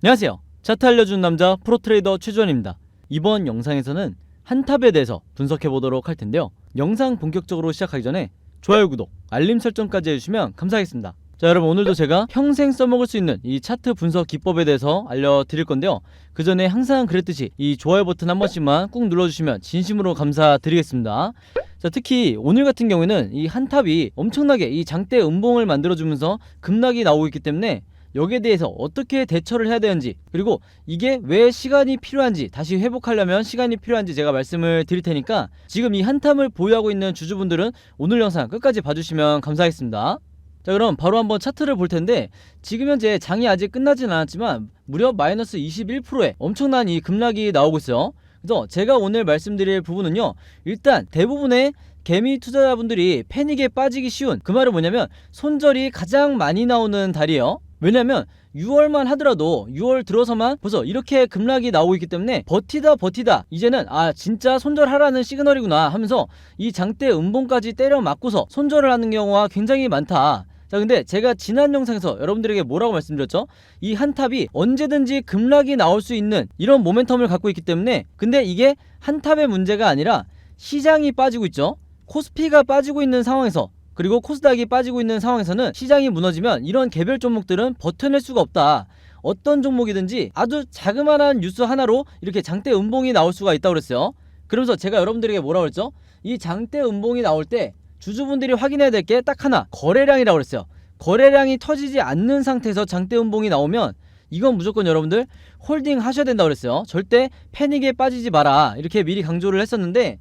안녕하세요. 차트 알려주는 남자 프로트레이더 최주원입니다. 이번 영상에서는 한탑에 대해서 분석해 보도록 할 텐데요. 영상 본격적으로 시작하기 전에 좋아요, 구독, 알림 설정까지 해주시면 감사하겠습니다. 자, 여러분, 오늘도 제가 평생 써먹을 수 있는 이 차트 분석 기법에 대해서 알려드릴 건데요. 그 전에 항상 그랬듯이 이 좋아요 버튼 한 번씩만 꾹 눌러주시면 진심으로 감사드리겠습니다. 자, 특히 오늘 같은 경우에는 이 한탑이 엄청나게 이 장대 음봉을 만들어주면서 급락이 나오고 있기 때문에 여기에 대해서 어떻게 대처를 해야 되는지, 그리고 이게 왜 시간이 필요한지, 다시 회복하려면 시간이 필요한지 제가 말씀을 드릴 테니까 지금 이 한탐을 보유하고 있는 주주분들은 오늘 영상 끝까지 봐주시면 감사하겠습니다. 자, 그럼 바로 한번 차트를 볼 텐데, 지금 현재 장이 아직 끝나진 않았지만 무려 마이너스 21%의 엄청난 이 급락이 나오고 있어요. 그래서 제가 오늘 말씀드릴 부분은요, 일단 대부분의 개미 투자자분들이 패닉에 빠지기 쉬운, 그 말은 뭐냐면 손절이 가장 많이 나오는 달이에요. 왜냐면 6월만 하더라도 6월 들어서만 벌써 이렇게 급락이 나오고 있기 때문에 버티다 이제는 진짜 손절하라는 시그널이구나 하면서 이 장대 음봉까지 때려 맞고서 손절을 하는 경우가 굉장히 많다. 자, 근데 제가 지난 영상에서 여러분들에게 뭐라고 말씀드렸죠? 이 한탑이 언제든지 급락이 나올 수 있는 이런 모멘텀을 갖고 있기 때문에, 근데 이게 한탑의 문제가 아니라 시장이 빠지고 있죠. 코스피가 빠지고 있는 상황에서, 그리고 코스닥이 빠지고 있는 상황에서는 시장이 무너지면 이런 개별 종목들은 버텨낼 수가 없다. 어떤 종목이든지 아주 자그마한 뉴스 하나로 이렇게 장대 음봉이 나올 수가 있다고 그랬어요. 그러면서 제가 여러분들에게 뭐라고 그랬죠? 이 장대 음봉이 나올 때 주주분들이 확인해야 될 게 딱 하나, 거래량이라고 그랬어요. 거래량이 터지지 않는 상태에서 장대 음봉이 나오면 이건 무조건 여러분들 홀딩 하셔야 된다고 그랬어요. 절대 패닉에 빠지지 마라, 이렇게 미리 강조를 했었는데,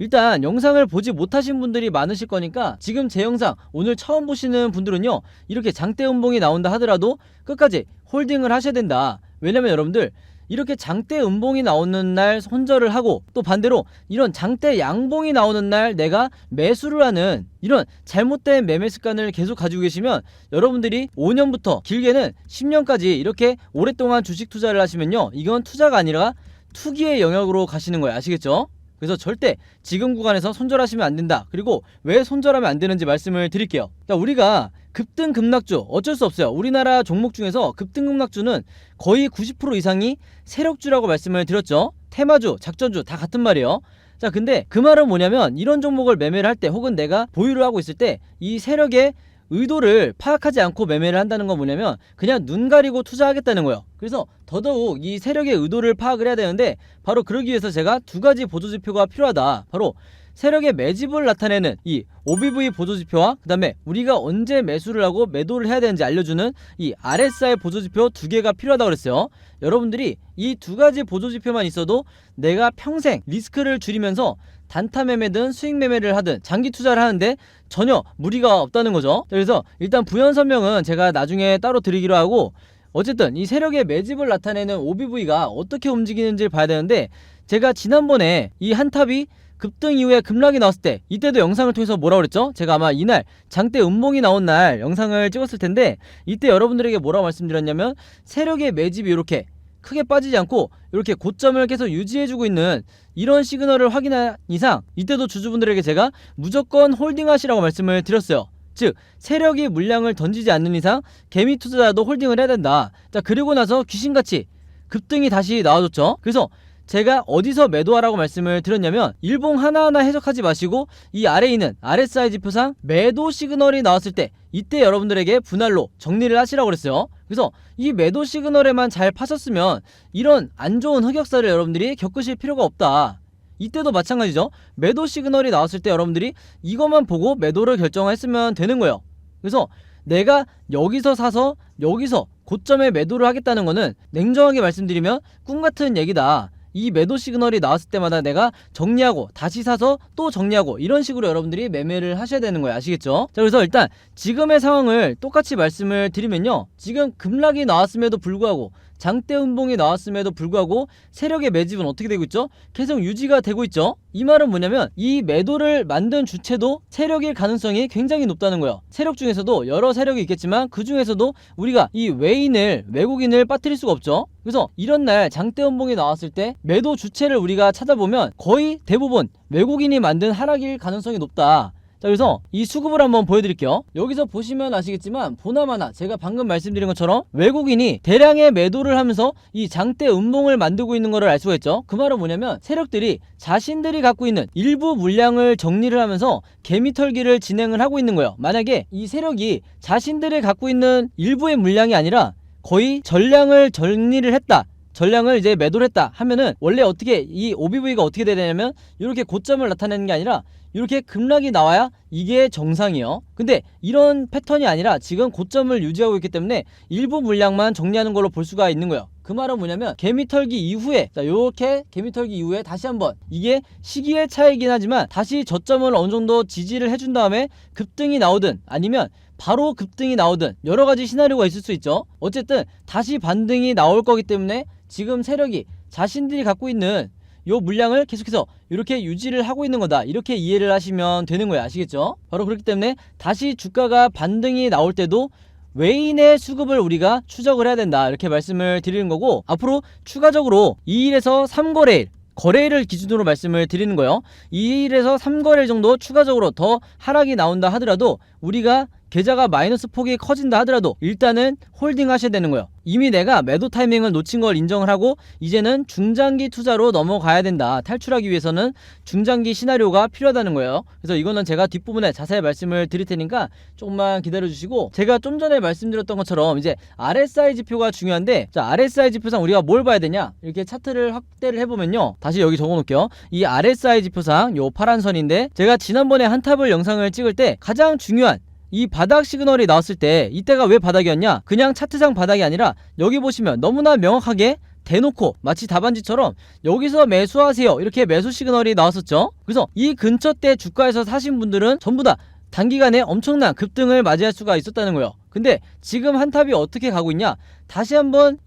일단 영상을 보지 못하신 분들이 많으실 거니까 지금 제 영상 오늘 처음 보시는 분들은요, 이렇게 장대 음봉이 나온다 하더라도 끝까지 홀딩을 하셔야 된다. 왜냐면 여러분들 이렇게 장대 음봉이 나오는 날 손절을 하고, 또 반대로 이런 장대 양봉이 나오는 날 내가 매수를 하는 이런 잘못된 매매 습관을 계속 가지고 계시면 여러분들이 5년부터 길게는 10년까지 이렇게 오랫동안 주식 투자를 하시면요, 이건 투자가 아니라 투기의 영역으로 가시는 거예요. 아시겠죠? 그래서 절대 지금 구간에서 손절하시면 안 된다. 그리고 왜 손절하면 안 되는지 말씀을 드릴게요. 자, 우리가 급등 급락주 어쩔 수 없어요. 우리나라 종목 중에서 급등 급락주는 거의 90% 이상이 세력주라고 말씀을 드렸죠. 테마주, 작전주 다 같은 말이에요. 자, 근데 그 말은 뭐냐면 이런 종목을 매매를 할 때, 혹은 내가 보유를 하고 있을 때 이 세력의 의도를 파악하지 않고 매매를 한다는 건 뭐냐면 그냥 눈 가리고 투자하겠다는 거예요. 그래서 더더욱 이 세력의 의도를 파악을 해야 되는데, 바로 그러기 위해서 제가 두 가지 보조지표가 필요하다. 바로 세력의 매집을 나타내는 이 OBV 보조지표와, 그 다음에 우리가 언제 매수를 하고 매도를 해야 되는지 알려주는 이 RSI 보조지표 두 개가 필요하다고 그랬어요. 여러분들이 이 두 가지 보조지표만 있어도 내가 평생 리스크를 줄이면서 단타 매매든 수익 매매를 하든 장기 투자를 하는데 전혀 무리가 없다는 거죠. 그래서 일단 부연 설명은 제가 나중에 따로 드리기로 하고, 어쨌든 이 세력의 매집을 나타내는 OBV가 어떻게 움직이는지를 봐야 되는데, 제가 지난번에 이 한탑이 급등 이후에 급락이 나왔을 때 이때도 영상을 통해서 뭐라고 그랬죠? 제가 아마 이날 장대 음봉이 나온 날 영상을 찍었을 텐데, 이때 여러분들에게 뭐라고 말씀드렸냐면 세력의 매집이 이렇게 크게 빠지지 않고 이렇게 고점을 계속 유지해주고 있는 이런 시그널을 확인한 이상 이때도 주주분들에게 제가 무조건 홀딩하시라고 말씀을 드렸어요. 즉, 세력이 물량을 던지지 않는 이상 개미 투자자도 홀딩을 해야 된다. 자, 그리고 나서 귀신같이 급등이 다시 나와줬죠. 그래서 제가 어디서 매도하라고 말씀을 드렸냐면, 일봉 하나하나 해석하지 마시고 이 아래에 있는 RSI 지표상 매도 시그널이 나왔을 때 이때 여러분들에게 분할로 정리를 하시라고 그랬어요. 그래서 이 매도 시그널에만 잘 파셨으면 이런 안 좋은 흑역사를 여러분들이 겪으실 필요가 없다. 이때도 마찬가지죠. 매도 시그널이 나왔을 때 여러분들이 이것만 보고 매도를 결정했으면 되는 거예요. 그래서 내가 여기서 사서 여기서 고점에 매도를 하겠다는 거는 냉정하게 말씀드리면 꿈같은 얘기다. 이 매도 시그널이 나왔을 때마다 내가 정리하고 다시 사서 또 정리하고 이런 식으로 여러분들이 매매를 하셔야 되는 거예요. 아시겠죠? 자, 그래서 일단 지금의 상황을 똑같이 말씀을 드리면요, 지금 급락이 나왔음에도 불구하고 장대 음봉이 나왔음에도 불구하고 세력의 매집은 어떻게 되고 있죠? 계속 유지가 되고 있죠. 이 말은 뭐냐면 이 매도를 만든 주체도 세력일 가능성이 굉장히 높다는 거예요. 세력 중에서도 여러 세력이 있겠지만 그 중에서도 우리가 이 외국인을 빠뜨릴 수가 없죠. 그래서 이런 날 장대 음봉이 나왔을 때 매도 주체를 우리가 찾아보면 거의 대부분 외국인이 만든 하락일 가능성이 높다. 자, 그래서 이 수급을 한번 보여드릴게요. 여기서 보시면 아시겠지만 보나마나 제가 방금 말씀드린 것처럼 외국인이 대량의 매도를 하면서 이 장대 음봉을 만들고 있는 것을 알 수가 있죠. 그 말은 뭐냐면 세력들이 자신들이 갖고 있는 일부 물량을 정리를 하면서 개미털기를 진행을 하고 있는 거예요. 만약에 이 세력이 자신들이 갖고 있는 일부의 물량이 아니라 거의 전량을 정리를 했다, 전량을 이제 매도를 했다 하면은 원래 어떻게 이 OBV가 어떻게 돼야 되냐면 이렇게 고점을 나타내는 게 아니라 이렇게 급락이 나와야 이게 정상이에요. 근데 이런 패턴이 아니라 지금 고점을 유지하고 있기 때문에 일부 물량만 정리하는 걸로 볼 수가 있는 거예요. 그 말은 뭐냐면 개미털기 이후에, 자, 요렇게 개미털기 이후에 다시 한번, 이게 시기의 차이긴 하지만 다시 저점을 어느 정도 지지를 해준 다음에 급등이 나오든 아니면 바로 급등이 나오든 여러가지 시나리오가 있을 수 있죠. 어쨌든 다시 반등이 나올 거기 때문에 지금 세력이 자신들이 갖고 있는 요 물량을 계속해서 이렇게 유지를 하고 있는 거다, 이렇게 이해를 하시면 되는 거예요. 아시겠죠? 바로 그렇기 때문에 다시 주가가 반등이 나올 때도 외인의 수급을 우리가 추적을 해야 된다, 이렇게 말씀을 드리는 거고, 앞으로 추가적으로 2일에서 3거래일 거래일을 기준으로 말씀을 드리는 거예요. 2일에서 3거래일 정도 추가적으로 더 하락이 나온다 하더라도, 우리가 계좌가 마이너스 폭이 커진다 하더라도 일단은 홀딩 하셔야 되는 거예요. 이미 내가 매도 타이밍을 놓친 걸 인정을 하고 이제는 중장기 투자로 넘어가야 된다. 탈출하기 위해서는 중장기 시나리오가 필요하다는 거예요. 그래서 이거는 제가 뒷부분에 자세히 말씀을 드릴 테니까 조금만 기다려 주시고, 제가 좀 전에 말씀드렸던 것처럼 이제 RSI 지표가 중요한데, 자, RSI 지표상 우리가 뭘 봐야 되냐, 이렇게 차트를 확대를 해보면요, 다시 여기 적어 놓을게요. 이 RSI 지표상 요 파란 선인데, 제가 지난번에 한탑을 영상을 찍을 때 가장 중요한 이 바닥 시그널이 나왔을 때, 이때가 왜 바닥이었냐, 그냥 차트상 바닥이 아니라 여기 보시면 너무나 명확하게 대놓고 마치 답안지처럼 여기서 매수하세요, 이렇게 매수 시그널이 나왔었죠. 그래서 이 근처 때 주가에서 사신 분들은 전부 다 단기간에 엄청난 급등을 맞이할 수가 있었다는 거예요. 근데 지금 한탑이 어떻게 가고 있냐, 다시 한번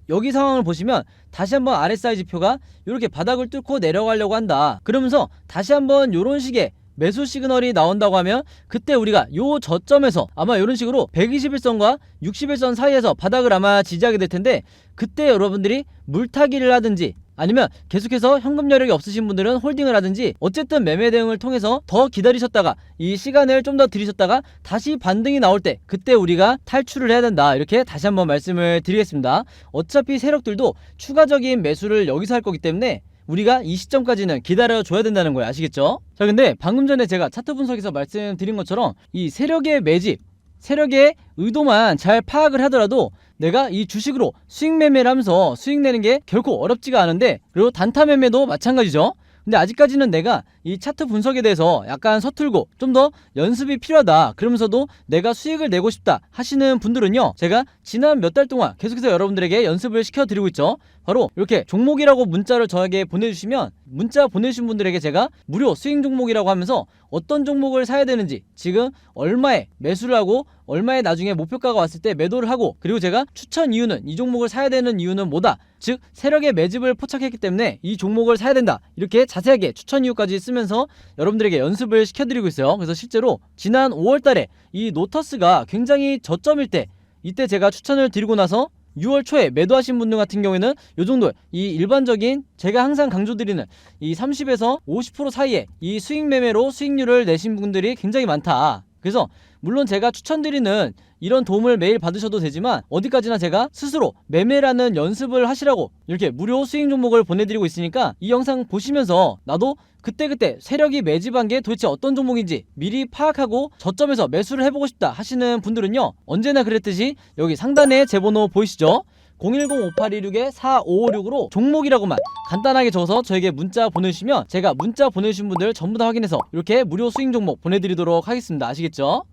여기 상황을 보시면 다시 한번 RSI 지표가 이렇게 바닥을 뚫고 내려가려고 한다, 그러면서 다시 한번 이런 식의 매수 시그널이 나온다고 하면, 그때 우리가 요 저점에서 아마 이런 식으로 121선과 61선 사이에서 바닥을 아마 지지하게 될 텐데, 그때 여러분들이 물타기를 하든지 아니면 계속해서 현금 여력이 없으신 분들은 홀딩을 하든지, 어쨌든 매매 대응을 통해서 더 기다리셨다가 이 시간을 좀 더 들이셨다가 다시 반등이 나올 때, 그때 우리가 탈출을 해야 된다, 이렇게 다시 한번 말씀을 드리겠습니다. 어차피 세력들도 추가적인 매수를 여기서 할 거기 때문에 우리가 이 시점까지는 기다려줘야 된다는 거예요. 아시겠죠? 자, 근데 방금 전에 제가 차트 분석에서 말씀드린 것처럼 이 세력의 매집, 세력의 의도만 잘 파악을 하더라도 내가 이 주식으로 수익 매매를 하면서 수익 내는 게 결코 어렵지가 않은데, 그리고 단타 매매도 마찬가지죠. 근데 아직까지는 내가 이 차트 분석에 대해서 약간 서툴고 좀 더 연습이 필요하다, 그러면서도 내가 수익을 내고 싶다 하시는 분들은요, 제가 지난 몇 달 동안 계속해서 여러분들에게 연습을 시켜드리고 있죠. 바로 이렇게 종목이라고 문자를 저에게 보내주시면, 문자 보내주신 분들에게 제가 무료 수익 종목이라고 하면서 어떤 종목을 사야 되는지, 지금 얼마에 매수를 하고 얼마에 나중에 목표가가 왔을 때 매도를 하고, 그리고 제가 추천 이유는, 이 종목을 사야 되는 이유는 뭐다, 즉 세력의 매집을 포착했기 때문에 이 종목을 사야 된다, 이렇게 자세하게 추천 이유까지 쓰면서 여러분들에게 연습을 시켜드리고 있어요. 그래서 실제로 지난 5월달에 이 노터스가 굉장히 저점일 때, 이때 제가 추천을 드리고 나서 6월 초에 매도하신 분들 같은 경우에는 요 정도, 이 일반적인 제가 항상 강조드리는 이 30에서 50% 사이에 이 수익 매매로 수익률을 내신 분들이 굉장히 많다. 그래서 물론 제가 추천드리는 이런 도움을 매일 받으셔도 되지만, 어디까지나 제가 스스로 매매라는 연습을 하시라고 이렇게 무료 수익 종목을 보내드리고 있으니까, 이 영상 보시면서 나도 그때그때 세력이 매집한 게 도대체 어떤 종목인지 미리 파악하고 저점에서 매수를 해보고 싶다 하시는 분들은요, 언제나 그랬듯이 여기 상단에 제 번호 보이시죠? 010-5826-4556으로 종목이라고만 간단하게 적어서 저에게 문자 보내주시면, 제가 문자 보내주신 분들 전부 다 확인해서 이렇게 무료 수익 종목 보내드리도록 하겠습니다. 아시겠죠?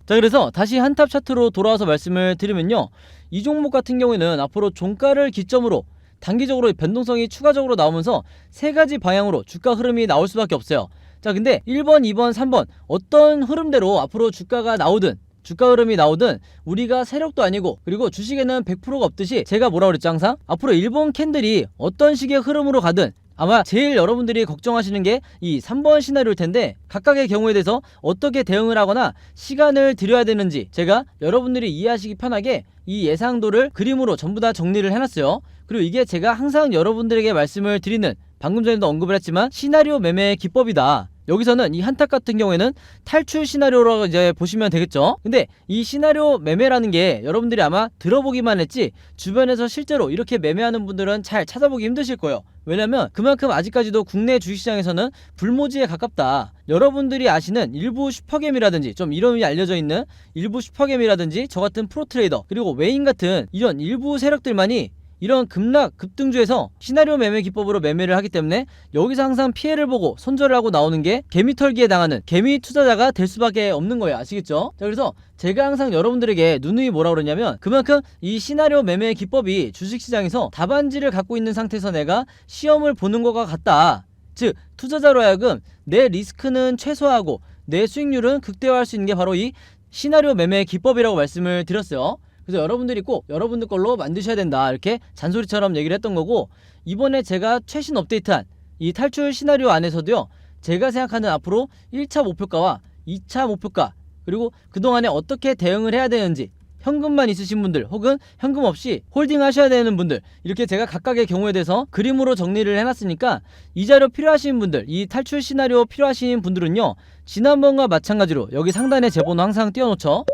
자, 그래서 다시 한탑 차트로 돌아와서 말씀을 드리면요, 이 종목 같은 경우에는 앞으로 종가를 기점으로 단기적으로 변동성이 추가적으로 나오면서 세 가지 방향으로 주가 흐름이 나올 수밖에 없어요. 자, 근데 1번, 2번, 3번 어떤 흐름대로 앞으로 주가가 나오든, 주가 흐름이 나오든 우리가 세력도 아니고, 그리고 주식에는 100%가 없듯이, 제가 뭐라 그랬죠, 항상 앞으로 일본 캔들이 어떤 식의 흐름으로 가든 아마 제일 여러분들이 걱정하시는 게 이 3번 시나리오일 텐데, 각각의 경우에 대해서 어떻게 대응을 하거나 시간을 들여야 되는지 제가 여러분들이 이해하시기 편하게 이 예상도를 그림으로 전부 다 정리를 해놨어요. 그리고 이게 제가 항상 여러분들에게 말씀을 드리는, 방금 전에도 언급을 했지만 시나리오 매매의 기법이다. 여기서는 이 한탑 같은 경우에는 탈출 시나리오라고 이제 보시면 되겠죠. 근데 이 시나리오 매매라는 게 여러분들이 아마 들어보기만 했지 주변에서 실제로 이렇게 매매하는 분들은 잘 찾아보기 힘드실 거예요. 왜냐면 그만큼 아직까지도 국내 주식시장에서는 불모지에 가깝다. 여러분들이 아시는 일부 슈퍼겜이라든지 좀 이름이 알려져 있는 일부 슈퍼겜이라든지 저같은 프로트레이더 그리고 웨인 같은 이런 일부 세력들만이 이런 급락 급등주에서 시나리오 매매 기법으로 매매를 하기 때문에 여기서 항상 피해를 보고 손절을 하고 나오는 게 개미 털기에 당하는 개미 투자자가 될 수밖에 없는 거예요. 아시겠죠? 자, 그래서 제가 항상 여러분들에게 누누이 뭐라 그러냐면 그만큼 이 시나리오 매매 기법이 주식시장에서 답안지를 갖고 있는 상태에서 내가 시험을 보는 것과 같다. 즉 투자자로 하여금 내 리스크는 최소화하고 내 수익률은 극대화할 수 있는 게 바로 이 시나리오 매매 기법이라고 말씀을 드렸어요. 그래서 여러분들이 꼭 여러분들 걸로 만드셔야 된다 이렇게 잔소리처럼 얘기를 했던 거고, 이번에 제가 최신 업데이트한 이 탈출 시나리오 안에서도요 제가 생각하는 앞으로 1차 목표가와 2차 목표가 그리고 그동안에 어떻게 대응을 해야 되는지, 현금만 있으신 분들 혹은 현금 없이 홀딩 하셔야 되는 분들, 이렇게 제가 각각의 경우에 대해서 그림으로 정리를 해놨으니까 이 자료 필요하신 분들, 이 탈출 시나리오 필요하신 분들은요 지난번과 마찬가지로 여기 상단에 제 번호 항상 띄워놓죠.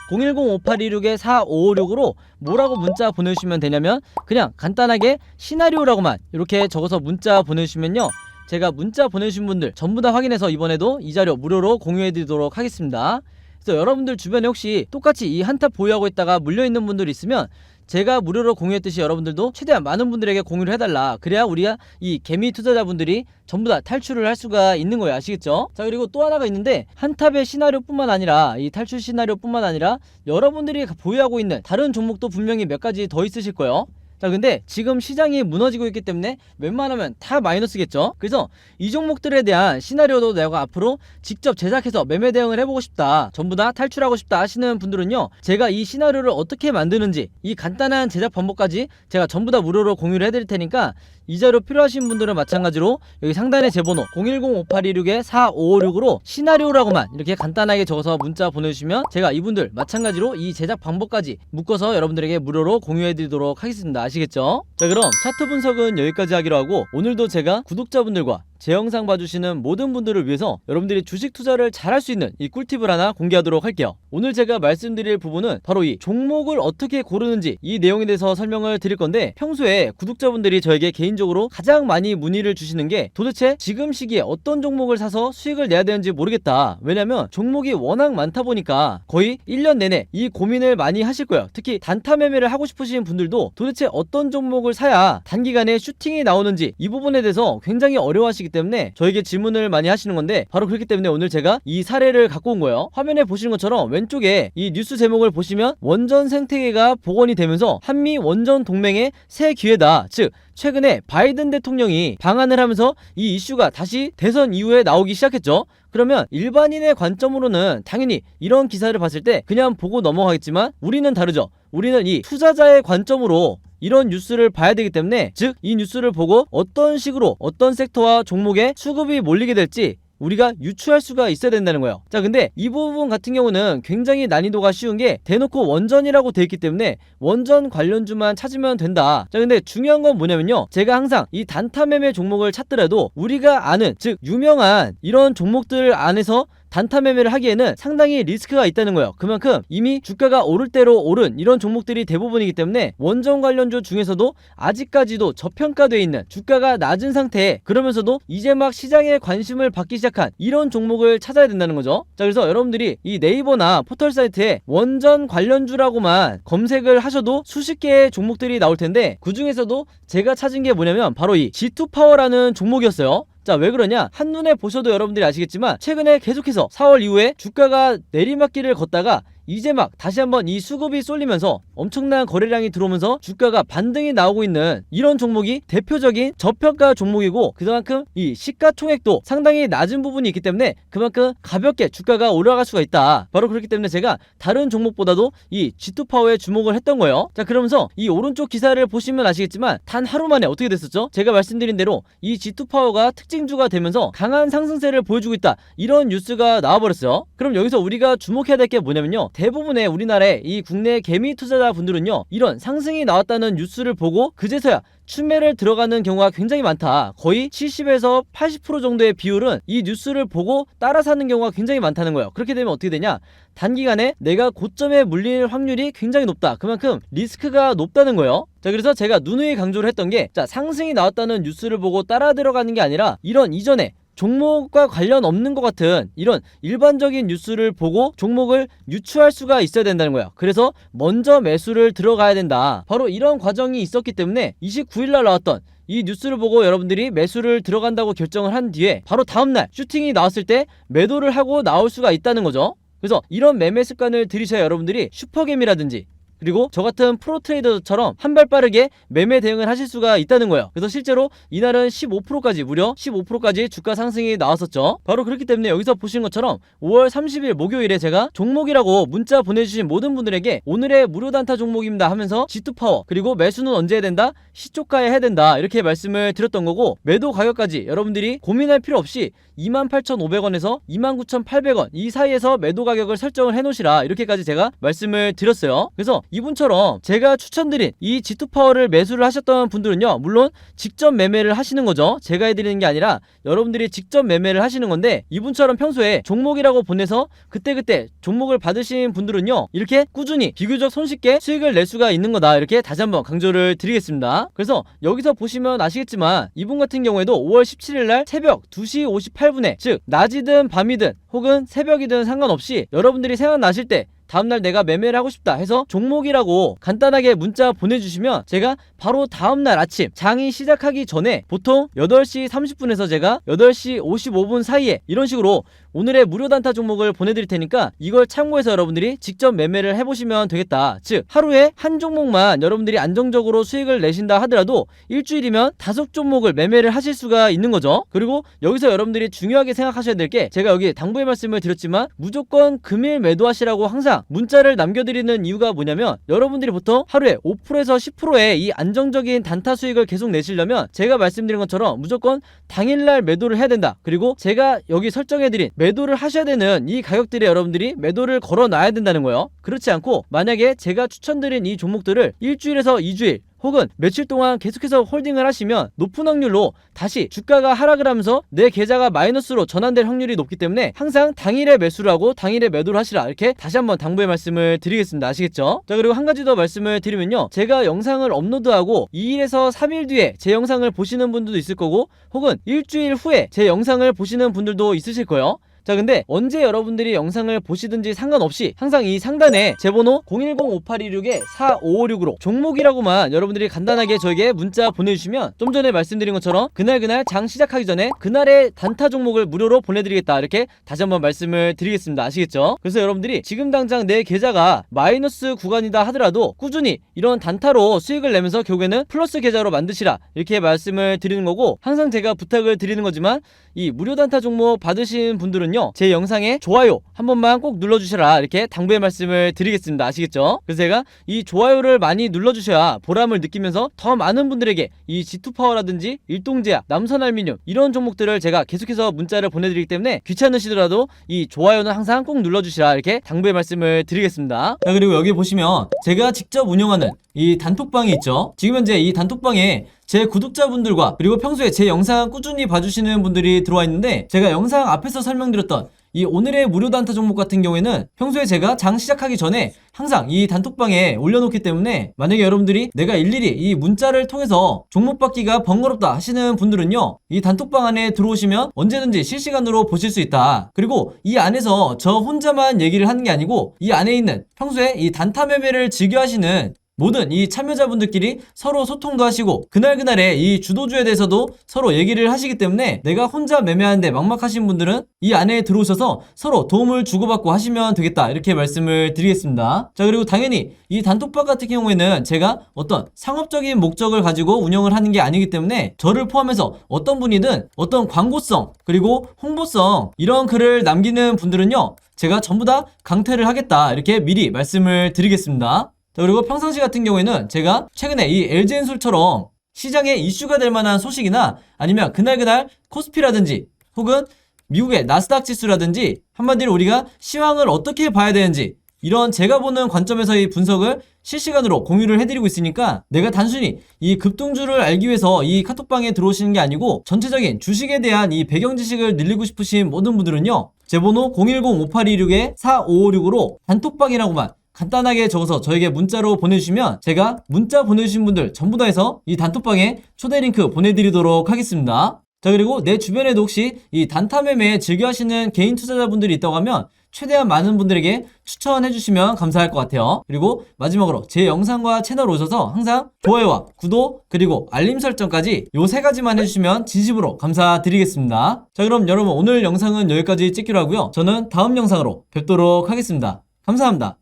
010-5826-4556으로 뭐라고 문자 보내주시면 되냐면 그냥 간단하게 시나리오라고만 이렇게 적어서 문자 보내주시면요 제가 문자 보내주신 분들 전부 다 확인해서 이번에도 이 자료 무료로 공유해드리도록 하겠습니다. 그래서 여러분들 주변에 혹시 똑같이 이 한탑 보유하고 있다가 물려있는 분들이 있으면 제가 무료로 공유했듯이 여러분들도 최대한 많은 분들에게 공유를 해달라. 그래야 우리가 이 개미 투자자분들이 전부 다 탈출을 할 수가 있는 거예요. 아시겠죠? 자, 그리고 또 하나가 있는데 한탑의 시나리오 뿐만 아니라 이 탈출 시나리오 뿐만 아니라 여러분들이 보유하고 있는 다른 종목도 분명히 몇 가지 더 있으실 거예요. 자, 근데 지금 시장이 무너지고 있기 때문에 웬만하면 다 마이너스겠죠. 그래서 이 종목들에 대한 시나리오도 내가 앞으로 직접 제작해서 매매 대응을 해보고 싶다, 전부 다 탈출하고 싶다 하시는 분들은요 제가 이 시나리오를 어떻게 만드는지 이 간단한 제작 방법까지 제가 전부 다 무료로 공유를 해드릴 테니까 이 자료 필요하신 분들은 마찬가지로 여기 상단에 제 번호 010-5826-4556으로 시나리오라고만 이렇게 간단하게 적어서 문자 보내주시면 제가 이분들 마찬가지로 이 제작 방법까지 묶어서 여러분들에게 무료로 공유해드리도록 하겠습니다. 아시겠죠? 자, 그럼 차트 분석은 여기까지 하기로 하고, 오늘도 제가 구독자분들과 제 영상 봐주시는 모든 분들을 위해서 여러분들이 주식 투자를 잘할 수 있는 이 꿀팁을 하나 공개하도록 할게요. 오늘 제가 말씀드릴 부분은 바로 이 종목을 어떻게 고르는지 이 내용에 대해서 설명을 드릴 건데, 평소에 구독자분들이 저에게 개인적으로 가장 많이 문의를 주시는 게 도대체 지금 시기에 어떤 종목을 사서 수익을 내야 되는지 모르겠다. 왜냐면 종목이 워낙 많다 보니까 거의 1년 내내 이 고민을 많이 하실 거예요. 특히 단타 매매를 하고 싶으신 분들도 도대체 어떤 종목을 사야 단기간에 슈팅이 나오는지 이 부분에 대해서 굉장히 어려워하시기 때문에 저에게 질문을 많이 하시는 건데, 바로 그렇기 때문에 오늘 제가 이 사례를 갖고 온 거예요. 화면에 보시는 것처럼 왼쪽에 이 뉴스 제목을 보시면 원전 생태계가 복원이 되면서 한미 원전 동맹의 새 기회다, 즉 최근에 바이든 대통령이 방한을 하면서 이 이슈가 다시 대선 이후에 나오기 시작했죠. 그러면 일반인의 관점으로는 당연히 이런 기사를 봤을 때 그냥 보고 넘어가겠지만 우리는 다르죠. 우리는 이 투자자의 관점으로 이런 뉴스를 봐야 되기 때문에, 즉 이 뉴스를 보고 어떤 식으로 어떤 섹터와 종목에 수급이 몰리게 될지 우리가 유추할 수가 있어야 된다는 거예요. 자, 근데 이 부분 같은 경우는 굉장히 난이도가 쉬운 게 대놓고 원전이라고 돼 있기 때문에 원전 관련주만 찾으면 된다. 자, 근데 중요한 건 뭐냐면요, 제가 항상 이 단타 매매 종목을 찾더라도 우리가 아는, 즉 유명한 이런 종목들 안에서 단타 매매를 하기에는 상당히 리스크가 있다는 거예요. 그만큼 이미 주가가 오를 대로 오른 이런 종목들이 대부분이기 때문에 원전 관련주 중에서도 아직까지도 저평가되어 있는 주가가 낮은 상태에, 그러면서도 이제 막 시장에 관심을 받기 시작한 이런 종목을 찾아야 된다는 거죠. 자, 그래서 여러분들이 이 네이버나 포털 사이트에 원전 관련주라고만 검색을 하셔도 수십 개의 종목들이 나올 텐데, 그 중에서도 제가 찾은 게 뭐냐면 바로 이 G2파워라는 종목이었어요. 자, 왜 그러냐? 한눈에 보셔도 여러분들이 아시겠지만 최근에 계속해서 4월 이후에 주가가 내리막길을 걷다가 이제 막 다시 한번 이 수급이 쏠리면서 엄청난 거래량이 들어오면서 주가가 반등이 나오고 있는 이런 종목이 대표적인 저평가 종목이고, 그만큼 이 시가총액도 상당히 낮은 부분이 있기 때문에 그만큼 가볍게 주가가 올라갈 수가 있다. 바로 그렇기 때문에 제가 다른 종목보다도 이 G2파워에 주목을 했던 거예요. 자, 그러면서 이 오른쪽 기사를 보시면 아시겠지만 단 하루 만에 어떻게 됐었죠? 제가 말씀드린 대로 이 G2파워가 특징주가 되면서 강한 상승세를 보여주고 있다, 이런 뉴스가 나와버렸어요. 그럼 여기서 우리가 주목해야 될 게 뭐냐면요, 대부분의 우리나라의 이 국내 개미 투자자분들은요, 이런 상승이 나왔다는 뉴스를 보고 그제서야 추매를 들어가는 경우가 굉장히 많다. 거의 70에서 80% 정도의 비율은 이 뉴스를 보고 따라 사는 경우가 굉장히 많다는 거예요. 그렇게 되면 어떻게 되냐? 단기간에 내가 고점에 물릴 확률이 굉장히 높다. 그만큼 리스크가 높다는 거예요. 자, 그래서 제가 누누이 강조를 했던 게, 자, 상승이 나왔다는 뉴스를 보고 따라 들어가는 게 아니라 이런 이전에 종목과 관련 없는 것 같은 이런 일반적인 뉴스를 보고 종목을 유추할 수가 있어야 된다는 거예요. 그래서 먼저 매수를 들어가야 된다. 바로 이런 과정이 있었기 때문에 29일날 나왔던 이 뉴스를 보고 여러분들이 매수를 들어간다고 결정을 한 뒤에 바로 다음날 슈팅이 나왔을 때 매도를 하고 나올 수가 있다는 거죠. 그래서 이런 매매 습관을 들이셔야 여러분들이 슈퍼개미라든지 그리고 저 같은 프로 트레이더처럼 한 발 빠르게 매매 대응을 하실 수가 있다는 거예요. 그래서 실제로 이날은 15%까지 무려 15%까지 주가 상승이 나왔었죠. 바로 그렇기 때문에 여기서 보신 것처럼 5월 30일 목요일에 제가 종목이라고 문자 보내주신 모든 분들에게 오늘의 무료 단타 종목입니다 하면서 G2파워 그리고 매수는 언제 해야 된다? 시초가에 해야 된다 이렇게 말씀을 드렸던 거고, 매도 가격까지 여러분들이 고민할 필요 없이 28,500원에서 29,800원 이 사이에서 매도 가격을 설정을 해놓으시라 이렇게까지 제가 말씀을 드렸어요. 그래서 이분처럼 제가 추천드린 이 G2파워를 매수를 하셨던 분들은요, 물론 직접 매매를 하시는 거죠. 제가 해드리는 게 아니라 여러분들이 직접 매매를 하시는 건데, 이분처럼 평소에 종목이라고 보내서 그때그때 종목을 받으신 분들은요, 이렇게 꾸준히 비교적 손쉽게 수익을 낼 수가 있는 거다 이렇게 다시 한번 강조를 드리겠습니다. 그래서 여기서 보시면 아시겠지만 이분 같은 경우에도 5월 17일날 새벽 2시 58분에 즉 낮이든 밤이든 혹은 새벽이든 상관없이 여러분들이 생각나실 때 다음날 내가 매매를 하고 싶다 해서 종목이라고 간단하게 문자 보내주시면 제가 바로 다음날 아침 장이 시작하기 전에 보통 8시 30분에서 제가 8시 55분 사이에 이런 식으로 오늘의 무료 단타 종목을 보내드릴 테니까 이걸 참고해서 여러분들이 직접 매매를 해보시면 되겠다. 즉 하루에 한 종목만 여러분들이 안정적으로 수익을 내신다 하더라도 일주일이면 5종목을 매매를 하실 수가 있는 거죠. 그리고 여기서 여러분들이 중요하게 생각하셔야 될 게, 제가 여기 당부의 말씀을 드렸지만 무조건 금일 매도하시라고 항상 문자를 남겨드리는 이유가 뭐냐면, 여러분들이 보통 하루에 5%에서 10%의 이 안정적인 단타 수익을 계속 내시려면 제가 말씀드린 것처럼 무조건 당일날 매도를 해야 된다. 그리고 제가 여기 설정해드린 매도를 하셔야 되는 이 가격들에 여러분들이 매도를 걸어놔야 된다는 거예요. 그렇지 않고 만약에 제가 추천드린 이 종목들을 일주일에서 2주일 혹은 며칠 동안 계속해서 홀딩을 하시면 높은 확률로 다시 주가가 하락을 하면서 내 계좌가 마이너스로 전환될 확률이 높기 때문에 항상 당일에 매수를 하고 당일에 매도를 하시라 이렇게 다시 한번 당부의 말씀을 드리겠습니다. 아시겠죠? 자, 그리고 한 가지 더 말씀을 드리면요, 제가 영상을 업로드하고 2일에서 3일 뒤에 제 영상을 보시는 분들도 있을 거고 혹은 일주일 후에 제 영상을 보시는 분들도 있으실 거예요. 자, 근데 언제 여러분들이 영상을 보시든지 상관없이 항상 이 상단에 제 번호 010-5826-4556으로 종목이라고만 여러분들이 간단하게 저에게 문자 보내주시면 좀 전에 말씀드린 것처럼 그날 장 시작하기 전에 그날의 단타 종목을 무료로 보내드리겠다 이렇게 다시 한번 말씀을 드리겠습니다. 아시겠죠? 그래서 여러분들이 지금 당장 내 계좌가 마이너스 구간이다 하더라도 꾸준히 이런 단타로 수익을 내면서 결국에는 플러스 계좌로 만드시라 이렇게 말씀을 드리는 거고, 항상 제가 부탁을 드리는 거지만 이 무료 단타 종목 받으신 분들은요, 제 영상에 좋아요 한 번만 꼭 눌러주시라 이렇게 당부의 말씀을 드리겠습니다. 아시겠죠? 그래서 제가 이 좋아요를 많이 눌러주셔야 보람을 느끼면서 더 많은 분들에게 이 G2파워라든지 일동제약, 남선알미늄 이런 종목들을 제가 계속해서 문자를 보내드리기 때문에 귀찮으시더라도 이 좋아요는 항상 꼭 눌러주시라 이렇게 당부의 말씀을 드리겠습니다. 자, 그리고 여기 보시면 제가 직접 운영하는 이 단톡방이 있죠. 지금 현재 이 단톡방에 제 구독자분들과 그리고 평소에 제 영상 꾸준히 봐주시는 분들이 들어와 있는데, 제가 영상 앞에서 설명드렸던 이 오늘의 무료 단타 종목 같은 경우에는 평소에 제가 장 시작하기 전에 항상 이 단톡방에 올려놓기 때문에 만약에 여러분들이 내가 일일이 이 문자를 통해서 종목 받기가 번거롭다 하시는 분들은요, 이 단톡방 안에 들어오시면 언제든지 실시간으로 보실 수 있다. 그리고 이 안에서 저 혼자만 얘기를 하는 게 아니고 이 안에 있는 평소에 이 단타 매매를 즐겨 하시는 모든 이 참여자분들끼리 서로 소통도 하시고 그날그날의 이 주도주에 대해서도 서로 얘기를 하시기 때문에 내가 혼자 매매하는데 막막하신 분들은 이 안에 들어오셔서 서로 도움을 주고받고 하시면 되겠다 이렇게 말씀을 드리겠습니다. 자, 그리고 당연히 이 단톡방 같은 경우에는 제가 어떤 상업적인 목적을 가지고 운영을 하는 게 아니기 때문에 저를 포함해서 어떤 분이든 어떤 광고성 그리고 홍보성 이런 글을 남기는 분들은요, 제가 전부 다 강퇴를 하겠다 이렇게 미리 말씀을 드리겠습니다. 자, 그리고 평상시 같은 경우에는 제가 최근에 이 LG엔솔처럼 시장에 이슈가 될 만한 소식이나 아니면 그날 코스피라든지 혹은 미국의 나스닥 지수라든지 한마디로 우리가 시황을 어떻게 봐야 되는지 이런 제가 보는 관점에서의 분석을 실시간으로 공유를 해드리고 있으니까 내가 단순히 이 급등주를 알기 위해서 이 카톡방에 들어오시는 게 아니고 전체적인 주식에 대한 이 배경 지식을 늘리고 싶으신 모든 분들은요, 제 번호 010-5826-4556으로 단톡방이라고만 간단하게 적어서 저에게 문자로 보내주시면 제가 문자 보내주신 분들 전부 다 해서 이 단톡방에 초대 링크 보내드리도록 하겠습니다. 자, 그리고 내 주변에도 혹시 이 단타 매매 즐겨 하시는 개인 투자자분들이 있다고 하면 최대한 많은 분들에게 추천해 주시면 감사할 것 같아요. 그리고 마지막으로 제 영상과 채널 오셔서 항상 좋아요와 구독 그리고 알림 설정까지 요 세 가지만 해주시면 진심으로 감사드리겠습니다. 자, 그럼 여러분 오늘 영상은 여기까지 찍기로 하고요. 저는 다음 영상으로 뵙도록 하겠습니다. 감사합니다.